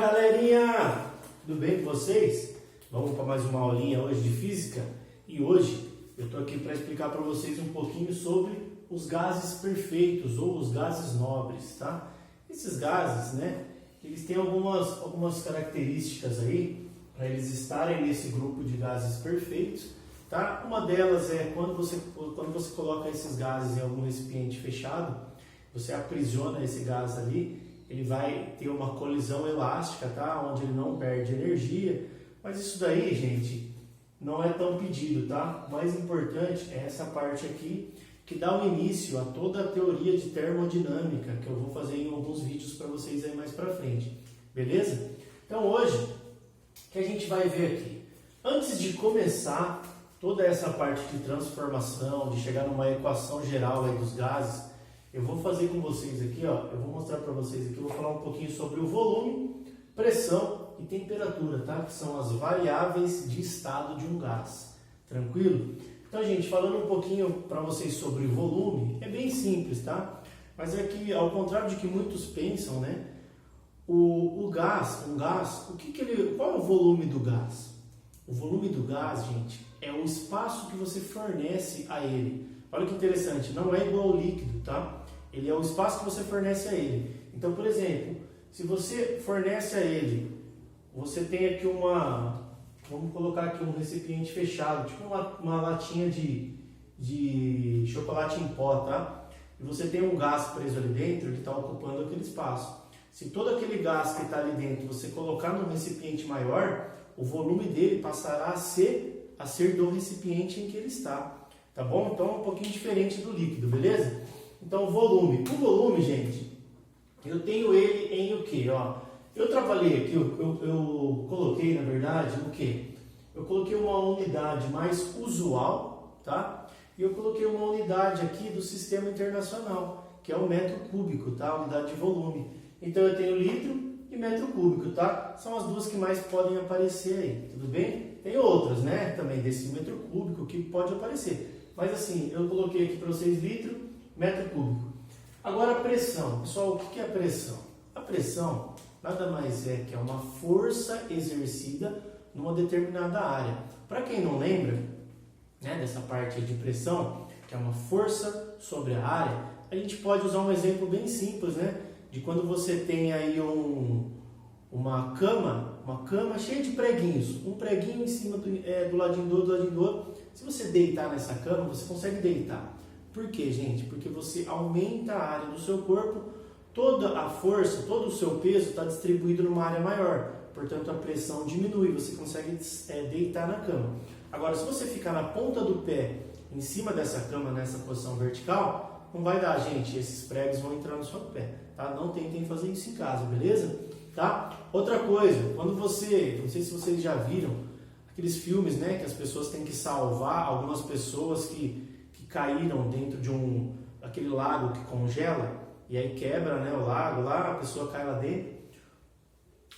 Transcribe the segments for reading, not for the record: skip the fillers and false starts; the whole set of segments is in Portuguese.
Galerinha! Tudo bem com vocês? Vamos para mais uma aulinha hoje de física e hoje eu estou aqui para explicar para vocês um pouquinho sobre os gases perfeitos ou os gases nobres, tá? Esses gases, né, eles têm algumas características aí para eles estarem nesse grupo de gases perfeitos, tá? Uma delas é quando você coloca esses gases em algum recipiente fechado, você aprisiona esse gás ali, ele vai ter uma colisão elástica, tá? Onde ele não perde energia, mas isso daí, gente, não é tão pedido, tá? O mais importante é essa parte aqui, que dá o início a toda a teoria de termodinâmica, que eu vou fazer em alguns vídeos para vocês aí mais para frente, beleza? Então hoje, o que a gente vai ver aqui? Antes de começar toda essa parte de transformação, de chegar numa equação geral aí dos gases, eu vou fazer com vocês aqui, ó, eu vou mostrar para vocês aqui, eu vou falar um pouquinho sobre o volume, pressão e temperatura, tá? Que são as variáveis de estado de um gás, tranquilo? Então, gente, falando um pouquinho para vocês sobre o volume, é bem simples, tá? Mas é que, ao contrário de que muitos pensam, né? Um gás, qual é o volume do gás? O volume do gás, gente, é o espaço que você fornece a ele. Olha que interessante, não é igual ao líquido, tá? Ele é o espaço que você fornece a ele. Então, por exemplo, se você fornece a ele, você tem aqui vamos colocar aqui um recipiente fechado, tipo uma latinha de chocolate em pó, tá? E você tem um gás preso ali dentro que está ocupando aquele espaço. Se todo aquele gás que está ali dentro você colocar num recipiente maior, o volume dele passará a ser do recipiente em que ele está. Tá bom? Então é um pouquinho diferente do líquido, beleza? Então o volume, gente, eu tenho ele em o que? Ó, eu trabalhei aqui, eu coloquei na verdade o que? Eu coloquei uma unidade mais usual, tá? E eu coloquei uma unidade aqui do sistema internacional, que é o metro cúbico, tá? A unidade de volume. Então eu tenho litro e metro cúbico, tá? São as duas que mais podem aparecer aí, tudo bem? Tem outras, né? Também desse metro cúbico que pode aparecer. Mas assim, eu coloquei aqui para vocês litro, metro cúbico. Agora a pressão. Pessoal, o que é a pressão? A pressão nada mais é que é uma força exercida numa determinada área. Para quem não lembra, né, dessa parte de pressão, que é uma força sobre a área, a gente pode usar um exemplo bem simples, né? De quando você tem aí uma cama cheia de preguinhos, um preguinho em cima do ladinho do outro. Se você deitar nessa cama, você consegue deitar. Por quê, gente? Porque você aumenta a área do seu corpo, toda a força, todo o seu peso está distribuído numa área maior. Portanto, a pressão diminui, você consegue deitar na cama. Agora, se você ficar na ponta do pé, em cima dessa cama, nessa posição vertical, não vai dar, gente. Esses pregos vão entrar no seu pé, tá? Não tentem fazer isso em casa, beleza? Tá? Outra coisa, quando não sei se vocês já viram, aqueles filmes, né, que as pessoas têm que salvar algumas pessoas que caíram dentro de aquele lago que congela e aí quebra, né, o lago lá, a pessoa cai lá dentro.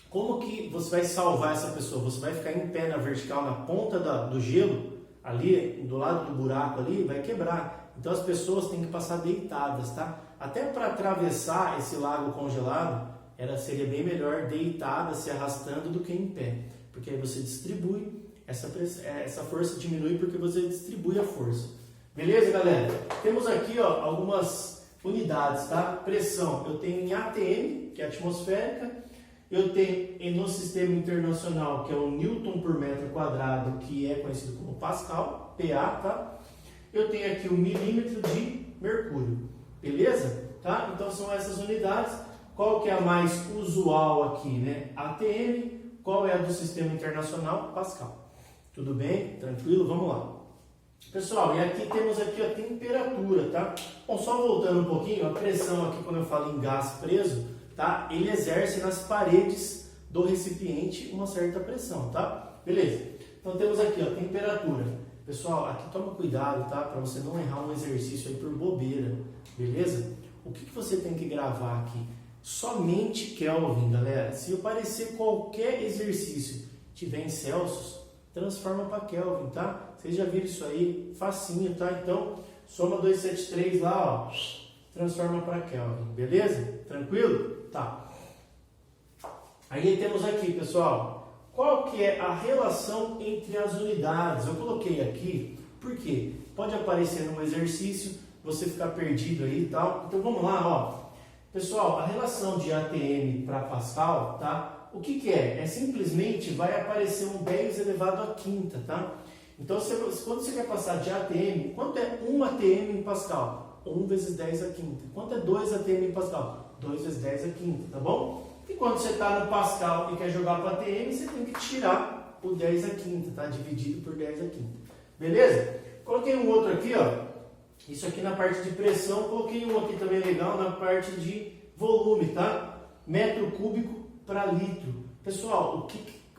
Como que você vai salvar essa pessoa? Você vai ficar em pé na vertical, na ponta do gelo, ali do lado do buraco ali, vai quebrar. Então as pessoas têm que passar deitadas, tá? Até para atravessar esse lago congelado, seria bem melhor deitada, se arrastando, do que em pé. Porque aí você distribui, essa força diminui porque você distribui a força. Beleza, galera? Temos aqui, ó, algumas unidades, tá? Pressão, eu tenho em ATM, que é atmosférica. Eu tenho no sistema internacional, que é o Newton por metro quadrado, que é conhecido como Pascal, PA, tá? Eu tenho aqui o milímetro de mercúrio, beleza? Tá? Então são essas unidades. Qual que é a mais usual aqui, né? ATM. Qual é a do sistema internacional? Pascal. Tudo bem? Tranquilo? Vamos lá. Pessoal, e aqui temos aqui a temperatura, tá? Bom, só voltando um pouquinho, a pressão aqui, quando eu falo em gás preso, tá? Ele exerce nas paredes do recipiente uma certa pressão, tá? Beleza. Então temos aqui, ó, temperatura. Pessoal, aqui toma cuidado, tá? Para você não errar um exercício aí por bobeira, beleza? O que você tem que gravar aqui? Somente Kelvin, galera. Se aparecer qualquer exercício tiver em Celsius, transforma para Kelvin, tá? Vocês já viram isso aí? Facinho, tá? Então, soma 273 lá, ó. Transforma para Kelvin, beleza? Tranquilo? Tá. Aí temos aqui, pessoal, qual que é a relação entre as unidades? Eu coloquei aqui, porque pode aparecer num exercício, você ficar perdido aí e tal. Então vamos lá, ó. Pessoal, a relação de ATM para Pascal, tá? O que que é? É simplesmente vai aparecer um 10 elevado à quinta, tá? Então, quando você quer passar de ATM, quanto é 1 ATM em Pascal? 1 vezes 10 à quinta. Quanto é 2 ATM em Pascal? 2 vezes 10 à quinta, tá bom? E quando você está no Pascal e quer jogar para ATM, você tem que tirar o 10 à quinta, tá? Dividido por 10 à quinta. Beleza? Coloquei um outro aqui, ó. Isso aqui na parte de pressão, coloquei um aqui também legal na parte de volume, tá? Metro cúbico para litro. Pessoal,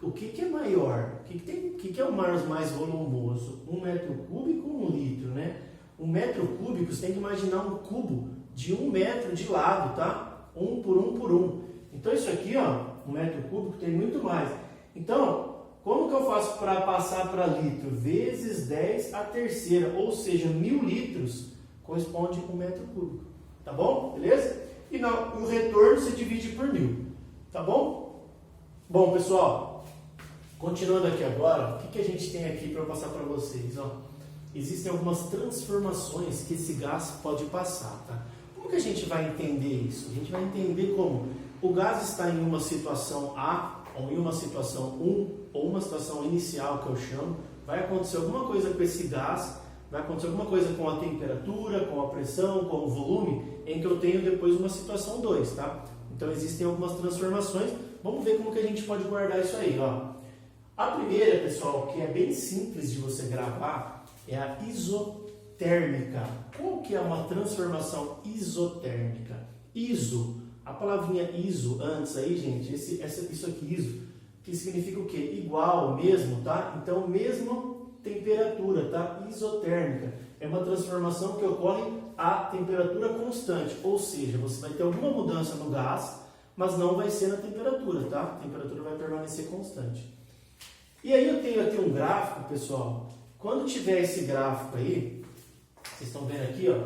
o que é maior? O que é o mais volumoso? 1 metro cúbico ou 1 litro, né? 1 metro cúbico, você tem que imaginar um cubo de 1 metro de lado, tá? 1 por 1 por 1. Então isso aqui, ó, 1 metro cúbico tem muito mais. Então, como que eu faço para passar para litro? Vezes 10 à terceira, ou seja, 1000 litros corresponde a 1 metro cúbico. Tá bom? Beleza? E o retorno se divide por 1000. Tá bom? Bom, pessoal, continuando aqui agora, o que a gente tem aqui para eu passar para vocês? Ó, existem algumas transformações que esse gás pode passar, tá? Como que a gente vai entender isso? A gente vai entender como o gás está em uma situação A, ou em uma situação 1, ou uma situação inicial que eu chamo, vai acontecer alguma coisa com esse gás, vai acontecer alguma coisa com a temperatura, com a pressão, com o volume, em que eu tenho depois uma situação 2, tá? Então existem algumas transformações, vamos ver como que a gente pode guardar isso aí, ó. A primeira, pessoal, que é bem simples de você gravar, é a isotérmica. Qual que é uma transformação isotérmica? Iso, a palavrinha iso antes aí, gente, isso aqui, iso, que significa o quê? Igual, mesmo, tá? Então, mesma temperatura, tá? Isotérmica. É uma transformação que ocorre a temperatura constante, ou seja, você vai ter alguma mudança no gás, mas não vai ser na temperatura, tá? A temperatura vai permanecer constante. E aí eu tenho aqui um gráfico, pessoal. Quando tiver esse gráfico aí, vocês estão vendo aqui, ó,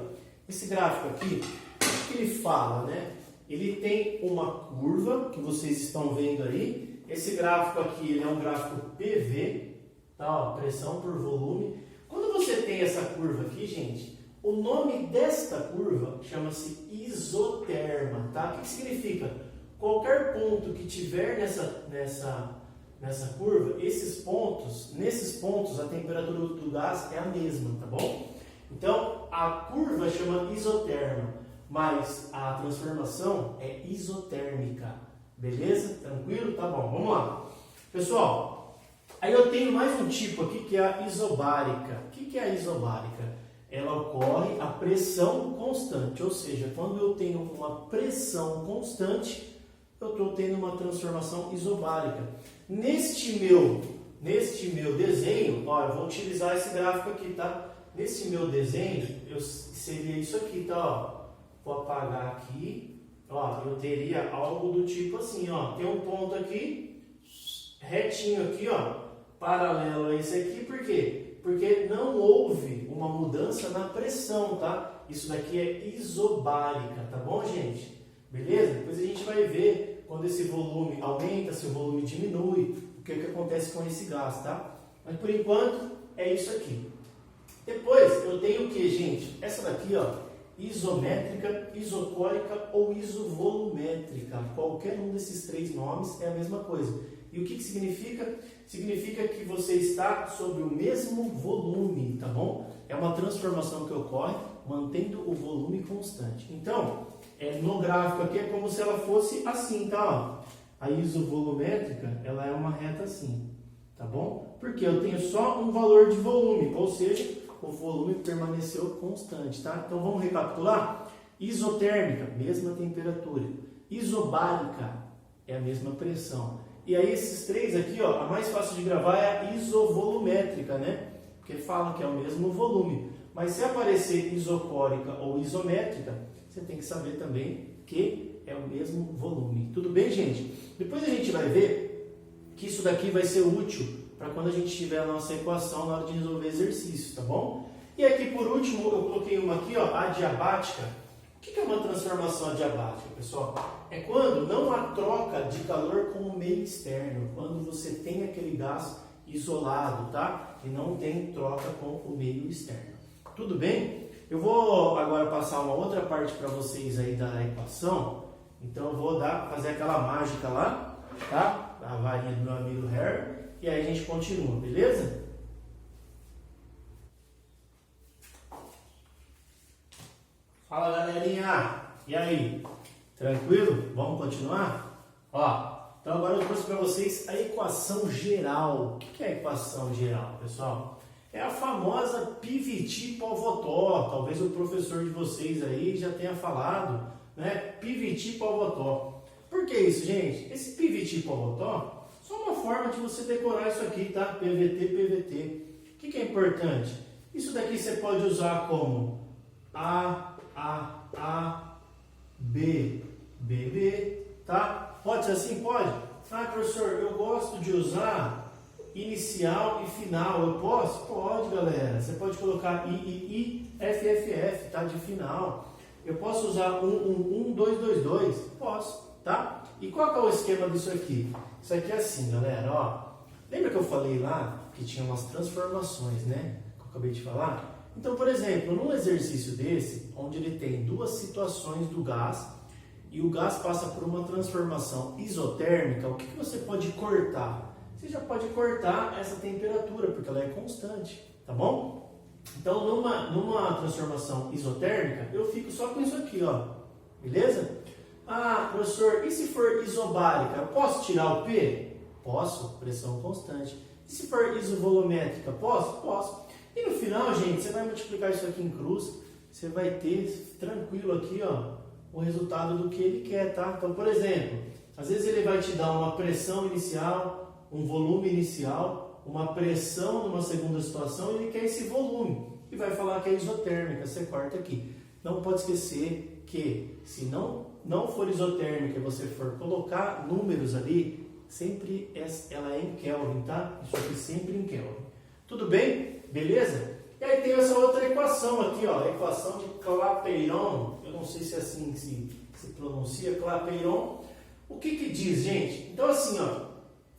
esse gráfico aqui, o que ele fala, né? Ele tem uma curva que vocês estão vendo aí. Esse gráfico aqui, ele é um gráfico PV, tá? Ó, pressão por volume. Quando você tem essa curva aqui, gente, o nome desta curva chama-se isoterma, tá? O que significa? Qualquer ponto que tiver nessa curva, nesses pontos a temperatura do gás é a mesma, tá bom? Então, a curva chama isoterma, mas a transformação é isotérmica, beleza? Tranquilo? Tá bom, vamos lá. Pessoal, aí eu tenho mais um tipo aqui que é a isobárica. O que é a isobárica? Ela ocorre a pressão constante, ou seja, quando eu tenho uma pressão constante, eu estou tendo uma transformação isobárica. Neste meu desenho, ó, eu vou utilizar esse gráfico aqui, tá? Nesse meu desenho, seria isso aqui, tá? Ó, vou apagar aqui, ó, eu teria algo do tipo assim, ó, tem um ponto aqui, retinho aqui, ó, paralelo a esse aqui, por quê? Porque não houve uma mudança na pressão, tá? Isso daqui é isobárica, tá bom, gente? Beleza? Depois a gente vai ver quando esse volume aumenta, se o volume diminui, o que acontece com esse gás, tá? Mas por enquanto é isso aqui. Depois eu tenho o que, gente? Essa daqui, ó, isométrica, isocórica ou isovolumétrica. Qualquer um desses três nomes é a mesma coisa. E o que significa? Significa que você está sobre o mesmo volume, tá bom? É uma transformação que ocorre mantendo o volume constante. Então, no gráfico aqui é como se ela fosse assim, tá? Ó, a isovolumétrica, ela é uma reta assim, tá bom? Porque eu tenho só um valor de volume, ou seja, o volume permaneceu constante, tá? Então vamos recapitular? Isotérmica, mesma temperatura. Isobárica é a mesma pressão. E aí esses três aqui, ó, a mais fácil de gravar é a isovolumétrica, né? Porque falam que é o mesmo volume. Mas se aparecer isocórica ou isométrica, você tem que saber também que é o mesmo volume. Tudo bem, gente? Depois a gente vai ver que isso daqui vai ser útil para quando a gente tiver a nossa equação na hora de resolver exercício, tá bom? E aqui por último eu coloquei uma aqui, ó, adiabática. O que é uma transformação adiabática, pessoal? é quando não há troca de calor com o meio externo, quando você tem aquele gás isolado, tá? E não tem troca com o meio externo. Tudo bem? Eu vou agora passar uma outra parte para vocês aí da equação. Então eu vou fazer aquela mágica lá, tá? A varinha do meu amigo Harry. E aí a gente continua, beleza? Fala, galerinha! E aí? Tranquilo? Vamos continuar? Ó, então agora eu trouxe para vocês a equação geral. O que é a equação geral, pessoal? É a famosa Piviti-Pavotó. Talvez o professor de vocês aí já tenha falado, né? Piviti-Pavotó. Por que isso, gente? Esse Piviti-Pavotó é só uma forma de você decorar isso aqui, tá? PVT, PVT. O que é importante? Isso daqui você pode usar como A, B, B, tá? Pode ser assim? Pode? Ah, professor, eu gosto de usar inicial e final. Eu posso? Pode, galera. Você pode colocar I, F, tá? De final. Eu posso usar 1, 2, 2. Posso, tá? E qual que é o esquema disso aqui? Isso aqui é assim, galera, ó. Lembra que eu falei lá que tinha umas transformações, né? Que eu acabei de falar? Então, por exemplo, num exercício desse, onde ele tem duas situações do gás e o gás passa por uma transformação isotérmica, o que você pode cortar? Você já pode cortar essa temperatura, porque ela é constante, tá bom? Então, numa transformação isotérmica, eu fico só com isso aqui, ó, beleza? Ah, professor, e se for isobárica, eu posso tirar o P? Posso, pressão constante. E se for isovolumétrica, posso? Posso. E no final, gente, você vai multiplicar isso aqui em cruz, você vai ter tranquilo aqui, ó, o resultado do que ele quer, tá? Então, por exemplo, às vezes ele vai te dar uma pressão inicial, um volume inicial, uma pressão numa segunda situação, e ele quer esse volume, e vai falar que é isotérmica, você corta aqui. Não pode esquecer que, se não for isotérmica e você for colocar números ali, sempre ela é em Kelvin, tá? Isso aqui sempre em Kelvin. Tudo bem? Beleza? E aí tem essa outra equação aqui, ó, a equação de Clapeyron. Eu não sei se é assim que se pronuncia, Clapeyron. O que diz, gente? Então assim, ó,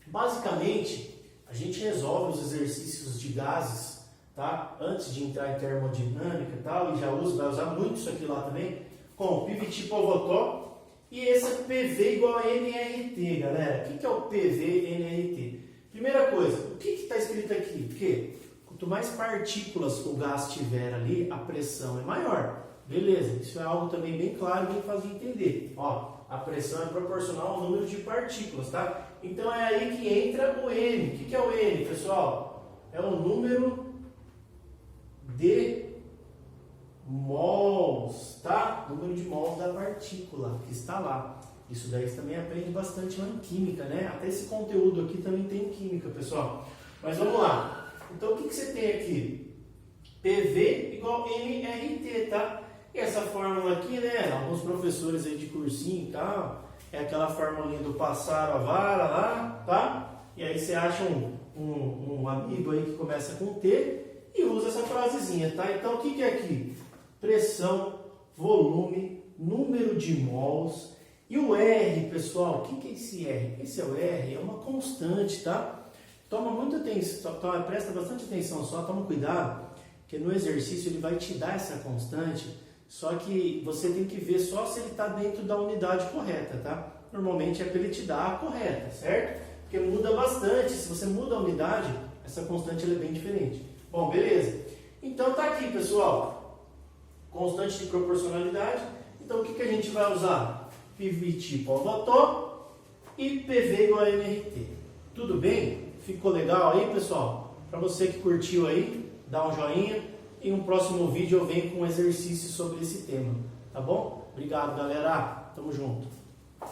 basicamente a gente resolve os exercícios de gases, tá? Antes de entrar em termodinâmica e tal, e vai usar muito isso aqui lá também, com Piviti-Pavotó e esse PV igual a nRT, galera. O que é o PV nRT? Primeira coisa, o que está escrito aqui? Porque quanto mais partículas o gás tiver ali, a pressão é maior. Beleza, isso é algo também bem claro e bem fácil de entender. Ó, a pressão é proporcional ao número de partículas, tá? Então é aí que entra o N. O que é o N, pessoal? É o número de mols, tá? Número de mols da partícula que está lá. Isso daí você também aprende bastante lá em química, né? Até esse conteúdo aqui também tem em química, pessoal. Mas vamos lá. Então, o que você tem aqui? PV igual nRT, tá? E essa fórmula aqui, né? Alguns professores aí de cursinho e tal, é aquela formulinha do passar a vara lá, tá? E aí você acha um amigo aí que começa com T e usa essa frasezinha, tá? Então, o que é aqui? Pressão, volume, número de mols. E o R, pessoal, o que é esse R? Esse é o R, é uma constante, tá? Toma muita atenção, presta bastante atenção só, toma cuidado, porque no exercício ele vai te dar essa constante, só que você tem que ver só se ele está dentro da unidade correta, tá? Normalmente é para ele te dar a correta, certo? Porque muda bastante, se você muda a unidade, essa constante ela é bem diferente. Bom, beleza. Então tá aqui, pessoal, constante de proporcionalidade. Então o que a gente vai usar? Piviti-Pavotó e PV igual a nRT. Tudo bem? Ficou legal aí, pessoal? Para você que curtiu aí, dá um joinha. E um próximo vídeo eu venho com um exercício sobre esse tema. Tá bom? Obrigado, galera. Tamo junto.